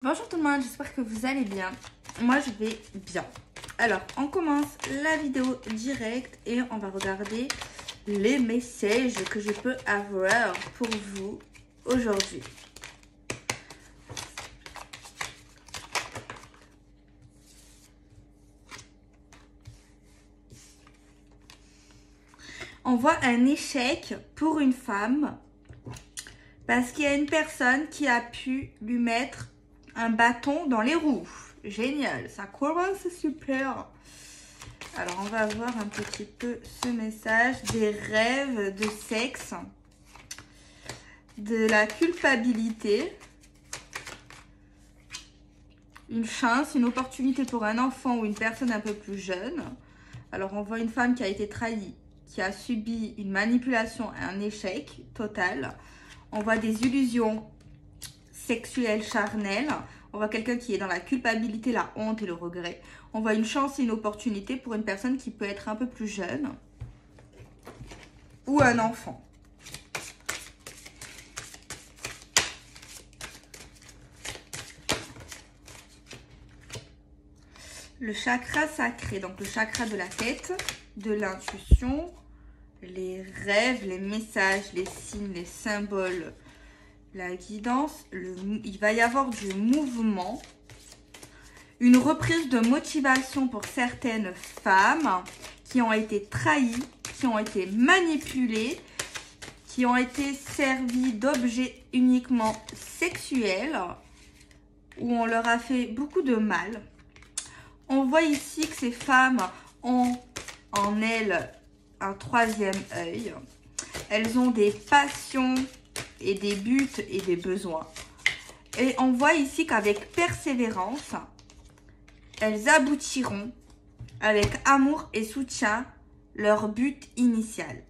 Bonjour tout le monde, j'espère que vous allez bien. Moi je vais bien. Alors on commence la vidéo directe et on va regarder les messages que je peux avoir pour vous aujourd'hui. On voit un échec pour une femme parce qu'il y a une personne qui a pu lui mettre un bâton dans les roues. Génial, ça commence super. Alors, on va voir un petit peu ce message. Des rêves de sexe, de la culpabilité, une chance, une opportunité pour un enfant ou une personne un peu plus jeune. Alors, on voit une femme qui a été trahie, qui a subi une manipulation et un échec total. On voit des illusions sexuelle charnelle. On voit quelqu'un qui est dans la culpabilité, la honte et le regret. On voit une chance et une opportunité pour une personne qui peut être un peu plus jeune ou un enfant. Le chakra sacré, donc le chakra de la tête, de l'intuition, les rêves, les messages, les signes, les symboles, la guidance, il va y avoir du mouvement, une reprise de motivation pour certaines femmes qui ont été trahies, qui ont été manipulées, qui ont été servies d'objets uniquement sexuels, où on leur a fait beaucoup de mal. On voit ici que ces femmes ont en elles un troisième œil. Elles ont des passions et des buts et des besoins. Et on voit ici qu'avec persévérance, elles aboutiront avec amour et soutien leur but initial.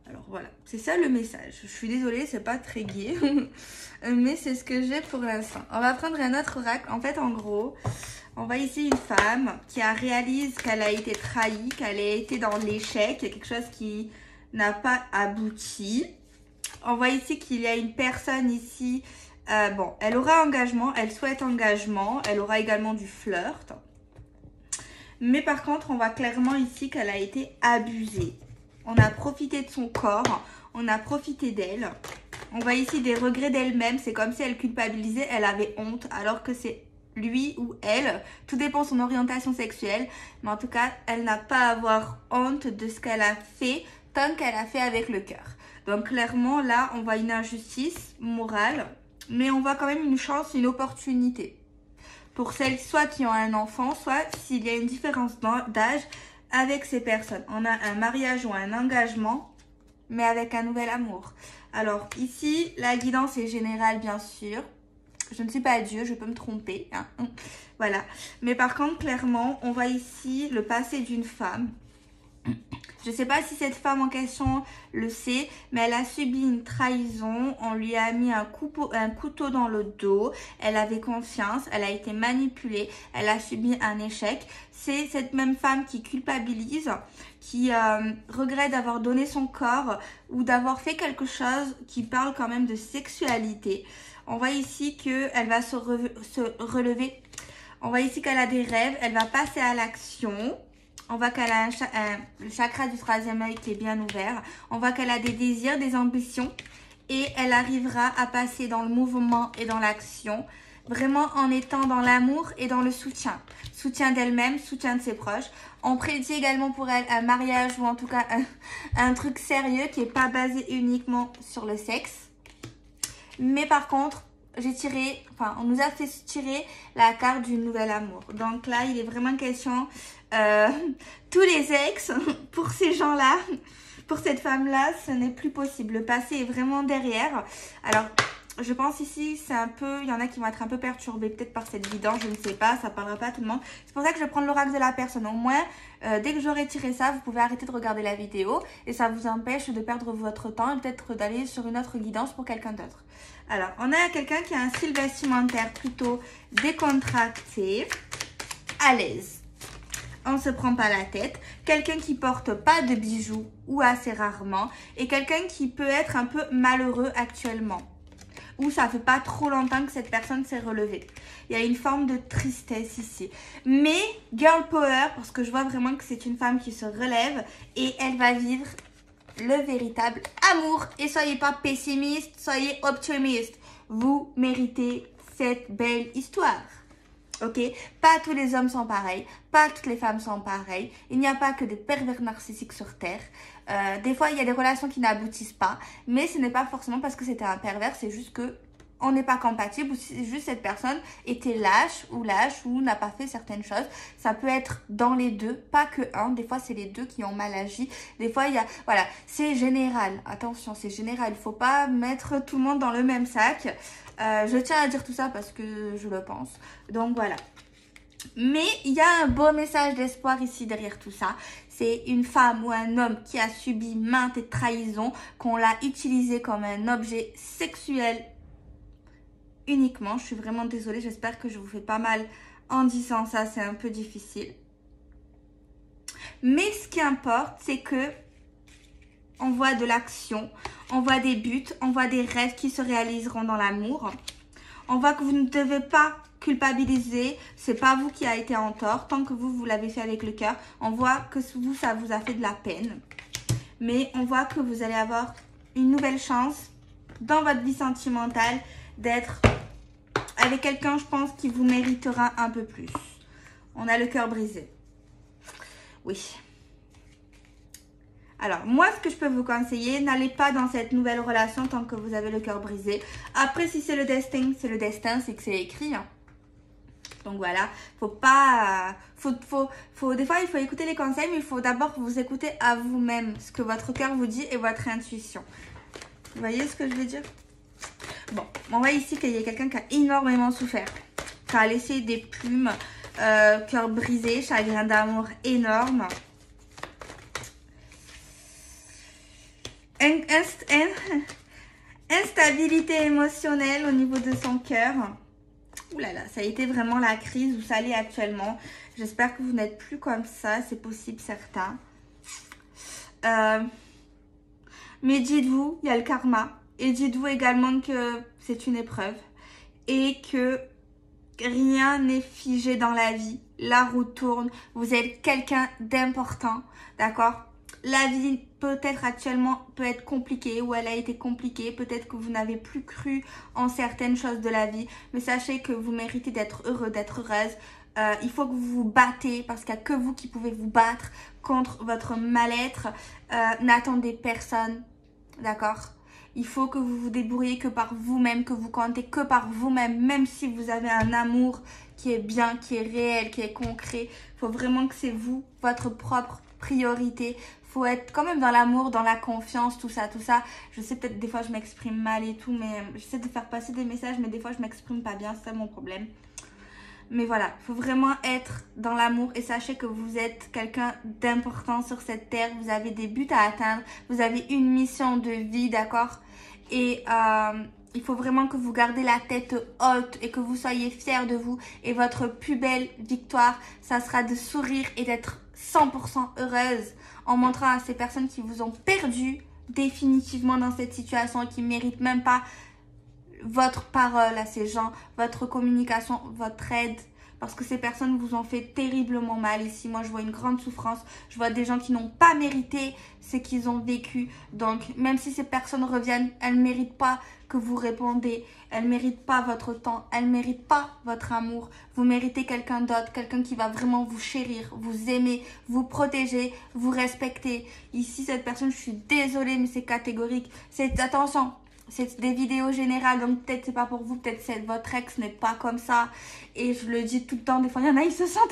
Alors voilà, c'est ça le message. Je suis désolée, c'est pas très gai, mais c'est ce que j'ai pour l'instant. On va prendre un autre oracle. En fait, en gros, on voit ici une femme qui réalise qu'elle a été trahie, qu'elle a été dans l'échec, quelque chose qui n'a pas abouti. On voit ici qu'il y a une personne ici, bon, elle aura engagement, elle souhaite engagement, elle aura également du flirt. Mais par contre, on voit clairement ici qu'elle a été abusée. On a profité de son corps, on a profité d'elle. On voit ici des regrets d'elle-même, c'est comme si elle culpabilisait, elle avait honte, alors que c'est lui ou elle, tout dépend de son orientation sexuelle. Mais en tout cas, elle n'a pas à avoir honte de ce qu'elle a fait, tant qu'elle a fait avec le cœur. Donc clairement, là, on voit une injustice morale, mais on voit quand même une chance, une opportunité. Pour celles soit qui ont un enfant, soit s'il y a une différence d'âge avec ces personnes. On a un mariage ou un engagement, mais avec un nouvel amour. Alors ici, la guidance est générale, bien sûr. Je ne suis pas Dieu, je peux me tromper. Hein. Voilà. Mais par contre, clairement, on voit ici le passé d'une femme. Je ne sais pas si cette femme en question le sait, mais elle a subi une trahison. On lui a mis un couteau dans le dos. Elle avait confiance, elle a été manipulée, elle a subi un échec. C'est cette même femme qui culpabilise, qui regrette d'avoir donné son corps ou d'avoir fait quelque chose qui parle quand même de sexualité. On voit ici qu'elle va se relever. On voit ici qu'elle a des rêves, elle va passer à l'action. On voit qu'elle a le chakra du troisième œil qui est bien ouvert. On voit qu'elle a des désirs, des ambitions. Et elle arrivera à passer dans le mouvement et dans l'action. Vraiment en étant dans l'amour et dans le soutien. Soutien d'elle-même, soutien de ses proches. On prédit également pour elle un mariage ou en tout cas un truc sérieux qui n'est pas basé uniquement sur le sexe. Mais par contre, on nous a fait tirer la carte du nouvel amour. Donc là, il est vraiment question, tous les ex, pour ces gens-là, pour cette femme-là, ce n'est plus possible. Le passé est vraiment derrière. Alors, je pense ici, c'est un peu, il y en a qui vont être un peu perturbés peut-être par cette guidance, je ne sais pas, ça ne parlera pas à tout le monde. C'est pour ça que je vais prendre l'oracle de la personne. Au moins, dès que j'aurai tiré ça, vous pouvez arrêter de regarder la vidéo et ça vous empêche de perdre votre temps et peut-être d'aller sur une autre guidance pour quelqu'un d'autre. Alors, on a quelqu'un qui a un style vestimentaire plutôt décontracté, à l'aise. On ne se prend pas la tête. Quelqu'un qui porte pas de bijoux ou assez rarement et quelqu'un qui peut être un peu malheureux actuellement. ou ça fait pas trop longtemps que cette personne s'est relevée. Il y a une forme de tristesse ici. Mais girl power, parce que je vois vraiment que c'est une femme qui se relève et elle va vivre le véritable amour. Et soyez pas pessimiste, soyez optimiste. Vous méritez cette belle histoire. Ok, pas tous les hommes sont pareils, pas toutes les femmes sont pareilles. Il n'y a pas que des pervers narcissiques sur Terre. Des fois, il y a des relations qui n'aboutissent pas, mais ce n'est pas forcément parce que c'était un pervers, c'est juste que on n'est pas compatible ou c'est juste cette personne était lâche ou n'a pas fait certaines choses. Ça peut être dans les deux, pas que un. Des fois, c'est les deux qui ont mal agi. Des fois, il y a... Voilà, c'est général. Attention, c'est général. Il ne faut pas mettre tout le monde dans le même sac. Je tiens à dire tout ça parce que je le pense. Donc, voilà. Mais il y a un beau message d'espoir ici derrière tout ça. C'est une femme ou un homme qui a subi maintes trahisons, qu'on l'a utilisé comme un objet sexuel uniquement. Je suis vraiment désolée, j'espère que je vous fais pas mal en disant ça, c'est un peu difficile. Mais ce qui importe, c'est que on voit de l'action, on voit des buts, on voit des rêves qui se réaliseront dans l'amour. On voit que vous ne devez pas culpabiliser, c'est pas vous qui a été en tort, tant que vous l'avez fait avec le cœur. On voit que vous, ça vous a fait de la peine. Mais on voit que vous allez avoir une nouvelle chance dans votre vie sentimentale d'être avec quelqu'un, je pense, qui vous méritera un peu plus. On a le cœur brisé. Oui. Alors, moi, ce que je peux vous conseiller, n'allez pas dans cette nouvelle relation tant que vous avez le cœur brisé. Après, si c'est le destin, c'est que c'est écrit. Hein. Donc voilà, faut pas... des fois, il faut écouter les conseils, mais il faut d'abord vous écouter à vous-même. Ce que votre cœur vous dit et votre intuition. Vous voyez ce que je veux dire? Bon, on voit ici qu'il y a quelqu'un qui a énormément souffert. Qui a laissé des plumes, cœur brisé, chagrin d'amour énorme. Instabilité émotionnelle au niveau de son cœur. Ouh là là, ça a été vraiment la crise où ça l'est actuellement. J'espère que vous n'êtes plus comme ça, c'est possible, certains. Mais dites-vous, il y a le karma. Et dites-vous également que c'est une épreuve. Et que rien n'est figé dans la vie. La roue tourne. Vous êtes quelqu'un d'important. D'accord? La vie peut-être actuellement peut être compliquée ou elle a été compliquée. Peut-être que vous n'avez plus cru en certaines choses de la vie. Mais sachez que vous méritez d'être heureux, d'être heureuse. Il faut que vous vous battez parce qu'il n'y a que vous qui pouvez vous battre contre votre mal-être. N'attendez personne. D'accord? Il faut que vous vous débrouillez que par vous-même, que vous comptez que par vous-même, même si vous avez un amour qui est bien, qui est réel, qui est concret. Il faut vraiment que c'est vous, votre propre priorité. Il faut être quand même dans l'amour, dans la confiance, tout ça, tout ça. Je sais peut-être des fois je m'exprime mal et tout, mais j'essaie de faire passer des messages, mais des fois je m'exprime pas bien, c'est ça mon problème. Mais voilà, il faut vraiment être dans l'amour et sachez que vous êtes quelqu'un d'important sur cette terre. Vous avez des buts à atteindre, vous avez une mission de vie, d'accord? Et il faut vraiment que vous gardez la tête haute et que vous soyez fiers de vous. Et votre plus belle victoire, ça sera de sourire et d'être 100% heureuse en montrant à ces personnes qui vous ont perdu définitivement dans cette situation et qui ne méritent même pas votre parole à ces gens, votre communication, votre aide. Parce que ces personnes vous ont fait terriblement mal ici. Moi, je vois une grande souffrance. Je vois des gens qui n'ont pas mérité ce qu'ils ont vécu. Donc, même si ces personnes reviennent, elles ne méritent pas que vous répondez. Elles ne méritent pas votre temps. Elles ne méritent pas votre amour. Vous méritez quelqu'un d'autre. Quelqu'un qui va vraiment vous chérir, vous aimer, vous protéger, vous respecter. Ici, cette personne, je suis désolée, mais c'est catégorique. Attention. C'est des vidéos générales, donc peut-être c'est pas pour vous, peut-être votre ex n'est pas comme ça. Et je le dis tout le temps, des fois il y en a, ils se sentent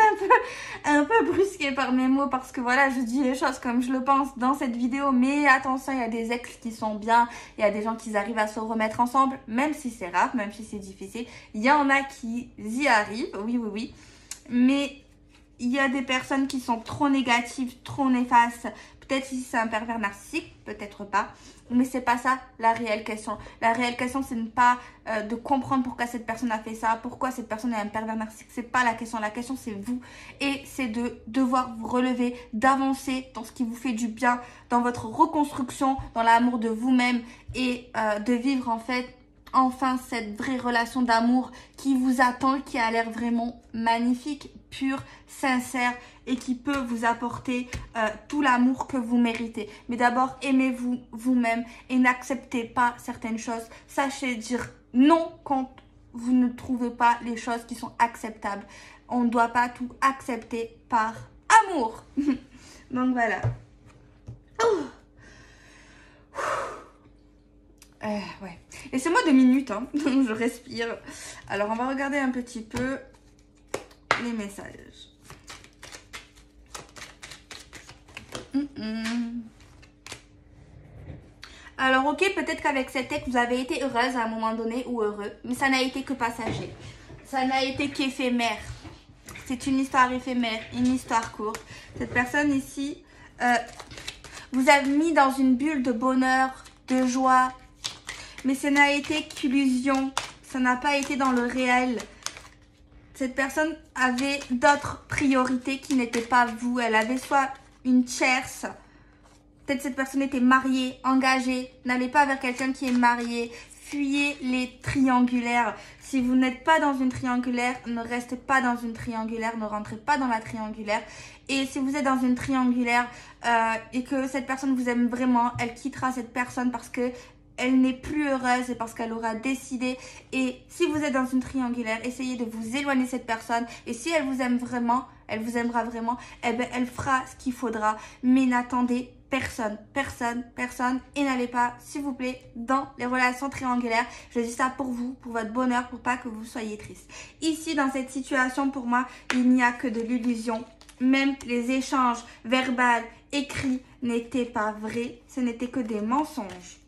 un peu brusqués par mes mots parce que voilà, je dis les choses comme je le pense dans cette vidéo. Mais attention, il y a des ex qui sont bien, il y a des gens qui arrivent à se remettre ensemble, même si c'est rare, même si c'est difficile. Il y en a qui y arrivent, oui, oui, oui. Mais il y a des personnes qui sont trop négatives, trop néfastes. Peut-être si c'est un pervers narcissique, peut-être pas. Mais c'est pas ça la réelle question. La réelle question, c'est ne pas de comprendre pourquoi cette personne a fait ça, pourquoi cette personne est un pervers narcissique. C'est pas la question. La question, c'est vous. Et c'est de devoir vous relever, d'avancer dans ce qui vous fait du bien, dans votre reconstruction, dans l'amour de vous-même et de vivre en fait enfin cette vraie relation d'amour qui vous attend, qui a l'air vraiment magnifique, pure, sincère et qui peut vous apporter tout l'amour que vous méritez. Mais d'abord, aimez-vous vous-même et n'acceptez pas certaines choses. Sachez dire non quand vous ne trouvez pas les choses qui sont acceptables. On ne doit pas tout accepter par amour. Donc voilà. Ouais. Laissez-moi 2 minutes, hein. Je respire. Alors, on va regarder un petit peu les messages. Alors, ok, peut-être qu'avec cet ex, vous avez été heureuse à un moment donné ou heureux, mais ça n'a été que passager. Ça n'a été qu'éphémère. C'est une histoire éphémère, une histoire courte. Cette personne ici vous a mis dans une bulle de bonheur, de joie, mais ça n'a été qu'illusion. Ça n'a pas été dans le réel. Cette personne avait d'autres priorités qui n'étaient pas vous. Elle avait soit une tierce. Peut-être cette personne était mariée, engagée. N'allez pas vers quelqu'un qui est marié. Fuyez les triangulaires. Si vous n'êtes pas dans une triangulaire, ne restez pas dans une triangulaire. Ne rentrez pas dans la triangulaire. Et si vous êtes dans une triangulaire et que cette personne vous aime vraiment, elle quittera cette personne parce que elle n'est plus heureuse et parce qu'elle aura décidé. Et si vous êtes dans une triangulaire, essayez de vous éloigner de cette personne. Et si elle vous aime vraiment, elle vous aimera vraiment, eh bien, elle fera ce qu'il faudra. Mais n'attendez personne, personne, personne. Et n'allez pas, s'il vous plaît, dans les relations triangulaires. Je dis ça pour vous, pour votre bonheur, pour pas que vous soyez triste. Ici, dans cette situation, pour moi, il n'y a que de l'illusion. Même les échanges verbaux, écrits, n'étaient pas vrais. Ce n'étaient que des mensonges.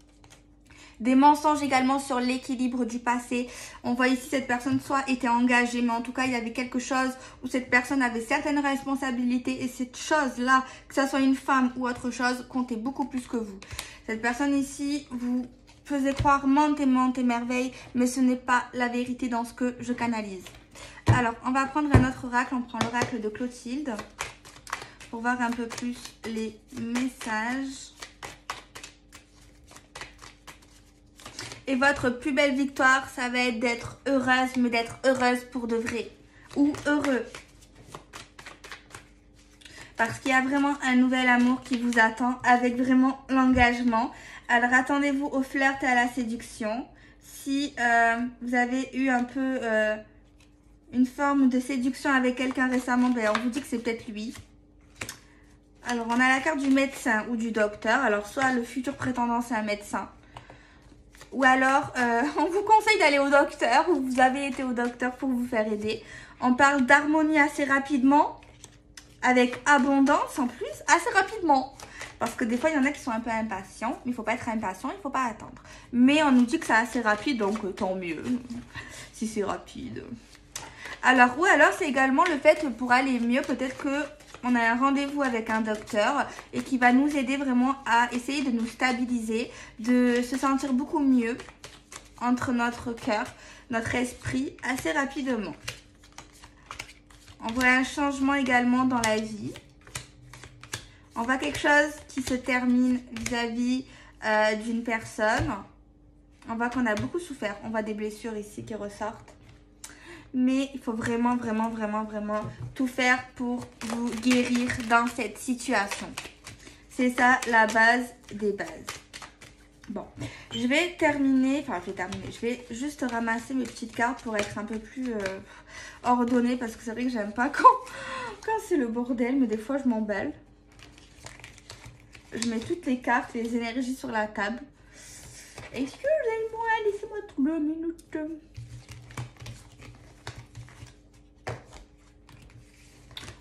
Des mensonges également sur l'équilibre du passé. On voit ici cette personne soit était engagée, mais en tout cas il y avait quelque chose où cette personne avait certaines responsabilités et cette chose-là, que ce soit une femme ou autre chose, comptait beaucoup plus que vous. Cette personne ici vous faisait croire maintes et merveilles, mais ce n'est pas la vérité dans ce que je canalise. Alors, on va prendre un autre oracle. On prend l'oracle de Clotilde pour voir un peu plus les messages. Et votre plus belle victoire, ça va être d'être heureuse, mais d'être heureuse pour de vrai. Ou heureux. Parce qu'il y a vraiment un nouvel amour qui vous attend avec vraiment l'engagement. Alors, attendez-vous au flirt et à la séduction. Si vous avez eu un peu une forme de séduction avec quelqu'un récemment, ben, on vous dit que c'est peut-être lui. Alors, on a la carte du médecin ou du docteur. Alors, soit le futur prétendant, c'est un médecin. Ou alors, on vous conseille d'aller au docteur ou vous avez été au docteur pour vous faire aider. On parle d'harmonie assez rapidement, avec abondance en plus, assez rapidement. Parce que des fois, il y en a qui sont un peu impatients. Mais il ne faut pas être impatient, il ne faut pas attendre. Mais on nous dit que c'est assez rapide, donc tant mieux si c'est rapide. Alors, ou alors, c'est également le fait que pour aller mieux, peut-être que on a un rendez-vous avec un docteur et qui va nous aider vraiment à essayer de nous stabiliser, de se sentir beaucoup mieux entre notre cœur, notre esprit assez rapidement. On voit un changement également dans la vie. On voit quelque chose qui se termine vis-à-vis d'une personne. On voit qu'on a beaucoup souffert. On voit des blessures ici qui ressortent. Mais il faut vraiment tout faire pour vous guérir dans cette situation. C'est ça la base des bases. Bon, je vais terminer, je vais juste ramasser mes petites cartes pour être un peu plus ordonnée. Parce que c'est vrai que j'aime pas quand c'est le bordel, mais des fois je m'emballe. Je mets toutes les cartes, les énergies sur la table. Excusez-moi, laissez-moi 3 minutes.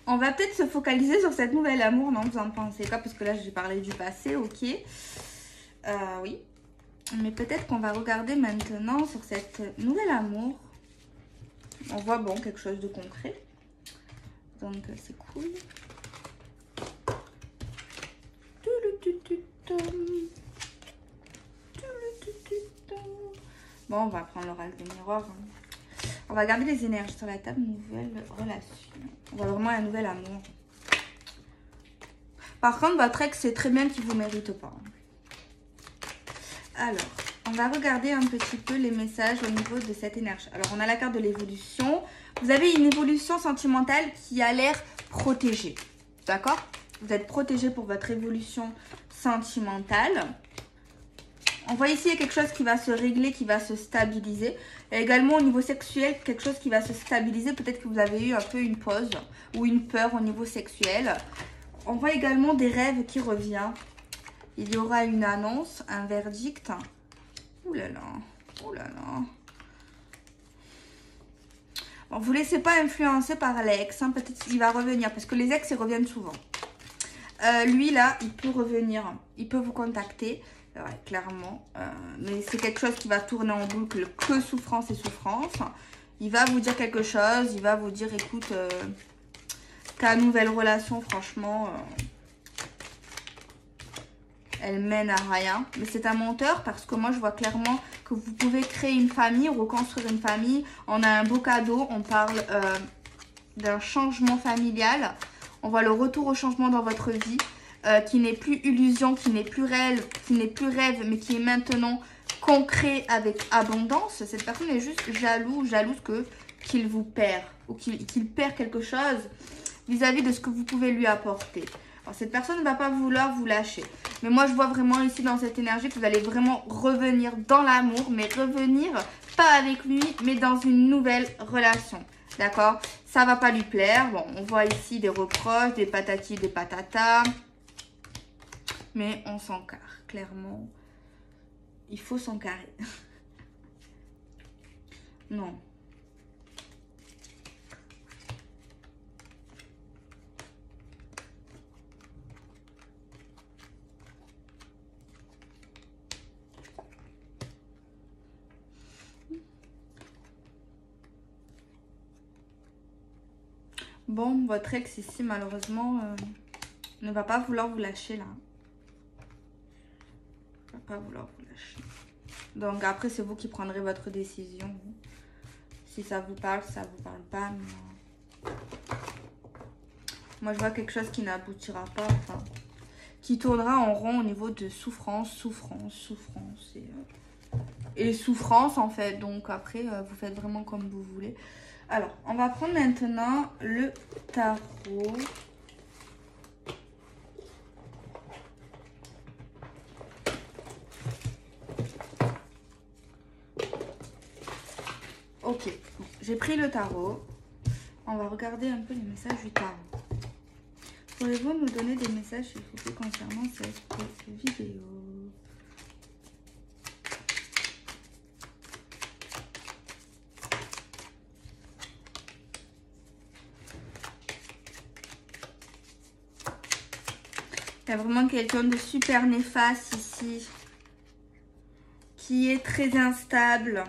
On va peut-être se focaliser sur cette nouvelle amour, non? Vous en pensez quoi? Parce que là, j'ai parlé du passé, ok. Oui. Mais peut-être qu'on va regarder maintenant sur cette nouvelle amour. On voit, bon, quelque chose de concret. Donc, c'est cool. Bon, on va prendre l'oracle des miroirs. On va regarder les énergies sur la table. Nouvelle relation. On voit vraiment un nouvel amour. Par contre, votre ex, c'est très bien qu'il ne vous mérite pas. Alors, On va regarder un petit peu les messages au niveau de cette énergie. Alors, on a la carte de l'évolution. Vous avez une évolution sentimentale qui a l'air protégée. D'accord? Vous êtes protégé pour votre évolution sentimentale. On voit ici il y a quelque chose qui va se régler, qui va se stabiliser. Et également au niveau sexuel, quelque chose qui va se stabiliser. Peut-être que vous avez eu un peu une pause ou une peur au niveau sexuel. On voit également des rêves qui reviennent. Il y aura une annonce, un verdict. Ouh là là, ouh là là. Bon, vous ne laissez pas influencer par l'ex. Hein. Peut-être qu'il va revenir parce que les ex, ils reviennent souvent. Lui, là, il peut revenir. Il peut vous contacter. Ouais, clairement. Mais c'est quelque chose qui va tourner en boucle. Que souffrance et souffrance. Il va vous dire quelque chose. Il va vous dire, écoute, ta nouvelle relation, franchement, elle mène à rien. Mais c'est un menteur parce que moi, je vois clairement que vous pouvez créer une famille, reconstruire une famille. On a un beau cadeau. On parle d'un changement familial. On voit le retour au changement dans votre vie. Qui n'est plus illusion, qui n'est plus rêve, mais qui est maintenant concret avec abondance. Cette personne est juste jalouse qu'il vous perd ou qu'il perd quelque chose vis-à-vis de ce que vous pouvez lui apporter. Alors, cette personne ne va pas vouloir vous lâcher. Mais moi, je vois vraiment ici dans cette énergie que vous allez vraiment revenir dans l'amour, mais revenir pas avec lui, mais dans une nouvelle relation. D'accord? Ça va pas lui plaire. Bon, on voit ici des reproches, des patatis, des patatas. Mais on s'encarre, clairement. Il faut s'encarrer. Non. Bon, votre ex ici, malheureusement, ne va pas vouloir vous lâcher là. Pas vouloir vous lâcher. Donc après c'est vous qui prendrez votre décision. Si ça vous parle, ça vous parle pas. Mais... moi je vois quelque chose qui n'aboutira pas, enfin, qui tournera en rond au niveau de souffrance et souffrance en fait. Donc après vous faites vraiment comme vous voulez. Alors on va prendre maintenant le tarot. Ok, bon, j'ai pris le tarot. On va regarder un peu les messages du tarot. Pourriez-vous nous donner des messages, s'il vous plaît, concernant cette vidéo? Il y a vraiment quelqu'un de super néfaste ici. Qui est très instable.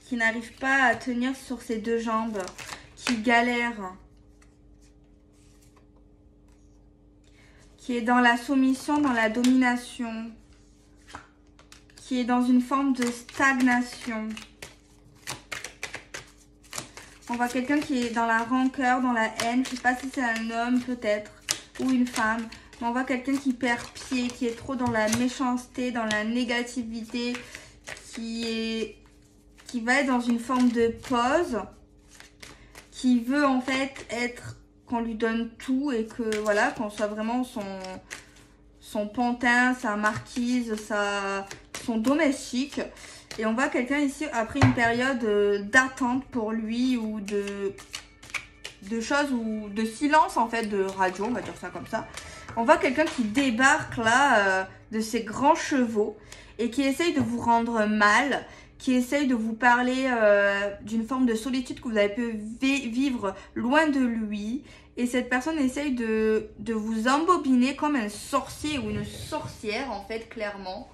Qui n'arrive pas à tenir sur ses deux jambes, qui galère, qui est dans la soumission, dans la domination, qui est dans une forme de stagnation. On voit quelqu'un qui est dans la rancœur, dans la haine. Je ne sais pas si c'est un homme peut-être ou une femme. Mais on voit quelqu'un qui perd pied, qui est trop dans la méchanceté, dans la négativité, qui va être dans une forme de pause, qui veut en fait être, qu'on lui donne tout et que voilà, qu'on soit vraiment son pantin, sa marquise, son domestique. Et on voit quelqu'un ici après une période d'attente pour lui ou de choses ou de silence en fait, de radio, on va dire ça comme ça. On voit quelqu'un qui débarque là de ses grands chevaux et qui essaye de vous rendre mal, qui essaye de vous parler d'une forme de solitude que vous avez pu vivre loin de lui. Et cette personne essaye de vous embobiner comme un sorcier ou une sorcière, en fait, clairement.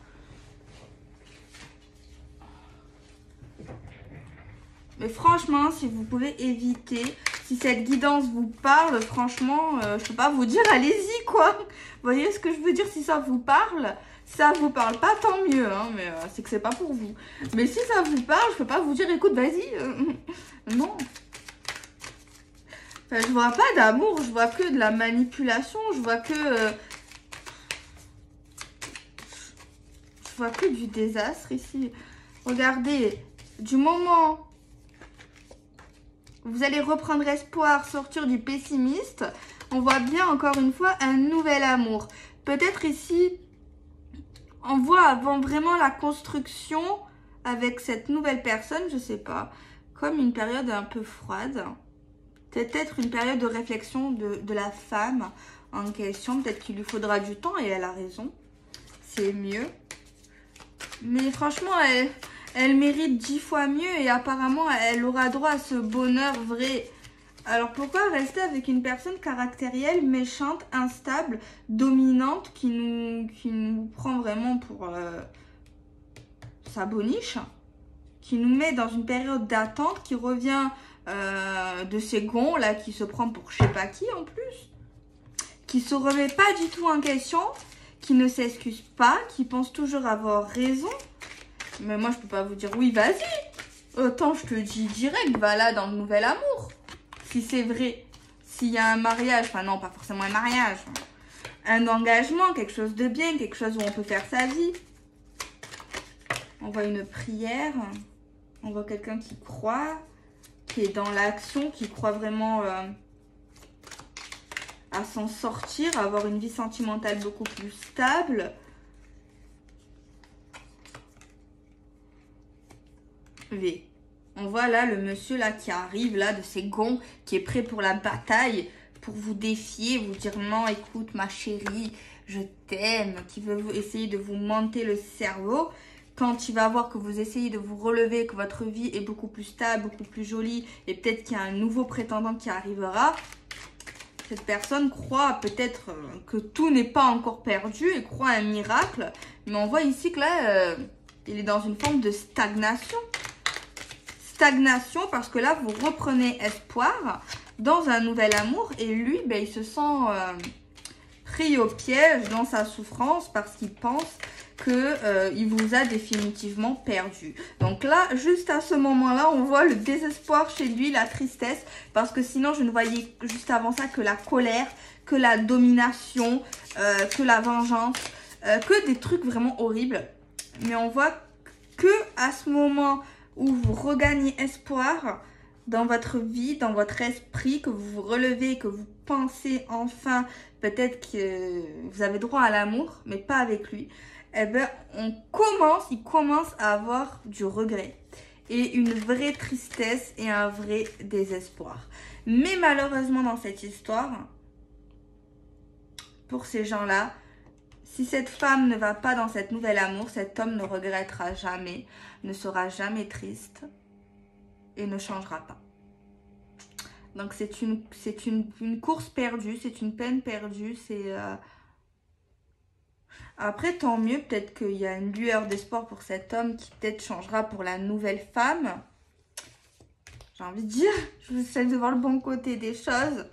Mais franchement, si vous pouvez éviter, si cette guidance vous parle, franchement, je peux pas vous dire, allez-y, quoi. Vous voyez ce que je veux dire? Si ça vous parle... si ça vous parle pas, tant mieux, hein, mais c'est que c'est pas pour vous. Mais si ça vous parle, je peux pas vous dire, écoute, vas-y. Non. Enfin, je vois pas d'amour, je vois que de la manipulation, je vois que... je vois que du désastre ici. Regardez, du moment où vous allez reprendre espoir, sortir du pessimiste, on voit bien encore une fois un nouvel amour. Peut-être ici, on voit avant vraiment la construction avec cette nouvelle personne, je sais pas, comme une période un peu froide. Peut-être une période de réflexion de la femme en question. Peut-être qu'il lui faudra du temps et elle a raison. C'est mieux. Mais franchement, elle mérite 10 fois mieux et apparemment, elle aura droit à ce bonheur vrai. Alors pourquoi rester avec une personne caractérielle, méchante, instable, dominante, qui nous prend vraiment pour sa boniche, qui nous met dans une période d'attente, qui revient de ces gonds là, qui se prend pour je sais pas qui en plus, qui se remet pas du tout en question, qui ne s'excuse pas, qui pense toujours avoir raison. Mais moi je peux pas vous dire oui vas-y, autant je te dis direct, va là dans le nouvel amour. Si c'est vrai, s'il y a un mariage, enfin non pas forcément un mariage, un engagement, quelque chose de bien, quelque chose où on peut faire sa vie. On voit une prière, on voit quelqu'un qui croit, qui est dans l'action, qui croit vraiment à s'en sortir, à avoir une vie sentimentale beaucoup plus stable. V. On voit là le monsieur là qui arrive là de ses gonds, qui est prêt pour la bataille, pour vous défier, vous dire non, écoute ma chérie, je t'aime, qui veut essayer de vous monter le cerveau. Quand il va voir que vous essayez de vous relever, que votre vie est beaucoup plus stable, beaucoup plus jolie, et peut-être qu'il y a un nouveau prétendant qui arrivera, cette personne croit peut-être que tout n'est pas encore perdu et croit à un miracle. Mais on voit ici que là, il est dans une forme de stagnation. Stagnation parce que là, vous reprenez espoir dans un nouvel amour et lui, ben, il se sent pris au piège dans sa souffrance parce qu'il pense qu'il vous a définitivement perdu. Donc là, juste à ce moment-là, on voit le désespoir chez lui, la tristesse, parce que sinon, je ne voyais juste avant ça que la colère, que la domination, que la vengeance, que des trucs vraiment horribles. Mais on voit que à ce moment où vous regagnez espoir dans votre vie, dans votre esprit, que vous vous relevez, que vous pensez enfin peut-être que vous avez droit à l'amour, mais pas avec lui, eh ben, il commence à avoir du regret et une vraie tristesse et un vrai désespoir. Mais malheureusement dans cette histoire, pour ces gens-là, si cette femme ne va pas dans cet nouvel amour, cet homme ne regrettera jamais, ne sera jamais triste et ne changera pas. Donc c'est une course perdue, c'est une peine perdue, c'est... Après, tant mieux, peut-être qu'il y a une lueur d'espoir pour cet homme qui peut-être changera pour la nouvelle femme. J'ai envie de dire, je essaie de voir le bon côté des choses.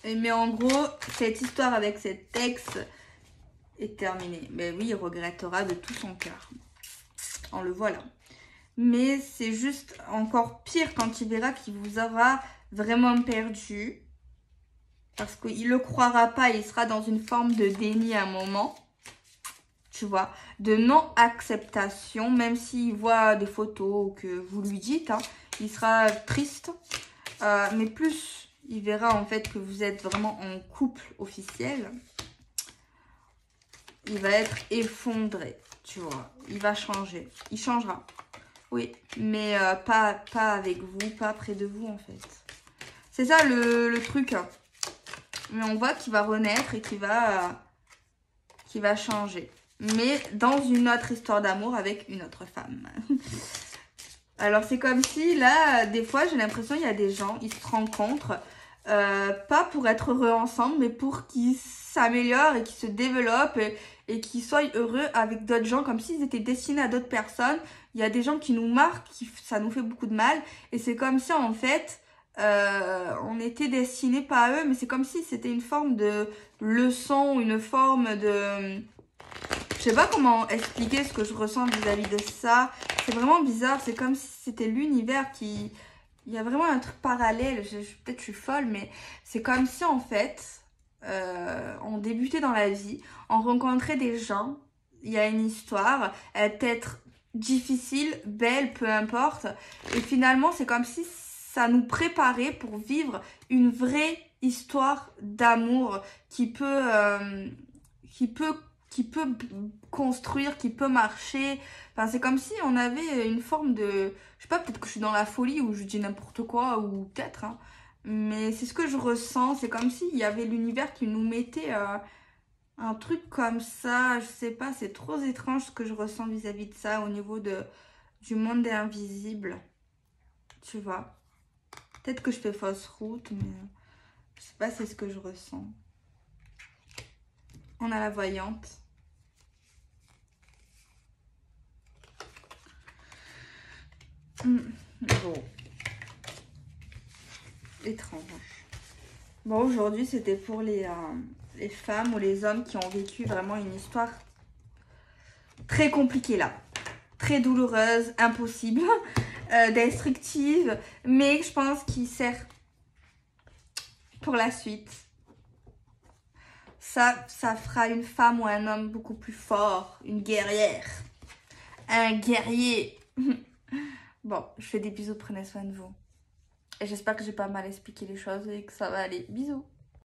Mais en gros, cette histoire avec cet ex est terminée. Mais oui, il regrettera de tout son cœur. On le voit là. Mais c'est juste encore pire quand il verra qu'il vous aura vraiment perdu. Parce qu'il ne le croira pas, il sera dans une forme de déni à un moment. Tu vois, de non-acceptation, même s'il voit des photos que vous lui dites, hein, il sera triste. Mais plus il verra en fait que vous êtes vraiment en couple officiel, il va être effondré, tu vois. Il va changer, il changera. Oui, mais pas avec vous, pas près de vous en fait. C'est ça le truc. Mais on voit qu'il va renaître et qu'il va changer. Mais dans une autre histoire d'amour avec une autre femme. Alors c'est comme si là, des fois j'ai l'impression qu'il y a des gens, ils se rencontrent, pas pour être heureux ensemble, mais pour qu'ils s'améliorent et qu'ils se développent et qu'ils soient heureux avec d'autres gens, comme s'ils étaient destinés à d'autres personnes. Il y a des gens qui nous marquent, ça nous fait beaucoup de mal. Et c'est comme si en fait... on était destinés pas à eux, mais c'est comme si c'était une forme de leçon, une forme de... Je sais pas comment expliquer ce que je ressens vis-à-vis de ça. C'est vraiment bizarre, c'est comme si c'était l'univers qui... Il y a vraiment un truc parallèle, peut-être je suis folle, mais c'est comme si en fait, on débutait dans la vie, on rencontrait des gens, il y a une histoire, elle peut être difficile, belle, peu importe. Et finalement, c'est comme si ça nous préparait pour vivre une vraie histoire d'amour qui peut, qui peut, qui peut construire, qui peut marcher. Enfin, c'est comme si on avait une forme de... Je sais pas, peut-être que je suis dans la folie ou je dis n'importe quoi, ou peut-être, hein. Mais c'est ce que je ressens. C'est comme s'il y avait l'univers qui nous mettait un truc comme ça. Je sais pas, c'est trop étrange ce que je ressens vis-à-vis de ça au niveau du monde invisible. Tu vois. Peut-être que je fais fausse route, mais je sais pas, c'est ce que je ressens. On a la voyante. Bon. Étrange. Bon, aujourd'hui, c'était pour les femmes ou les hommes qui ont vécu vraiment une histoire très compliquée là. Très douloureuse, impossible, destructive, mais je pense qu'il sert pour la suite. Ça fera une femme ou un homme beaucoup plus fort, une guerrière, un guerrier. Bon, je fais des bisous, prenez soin de vous. Et j'espère que j'ai pas mal expliqué les choses et que ça va aller. Bisous.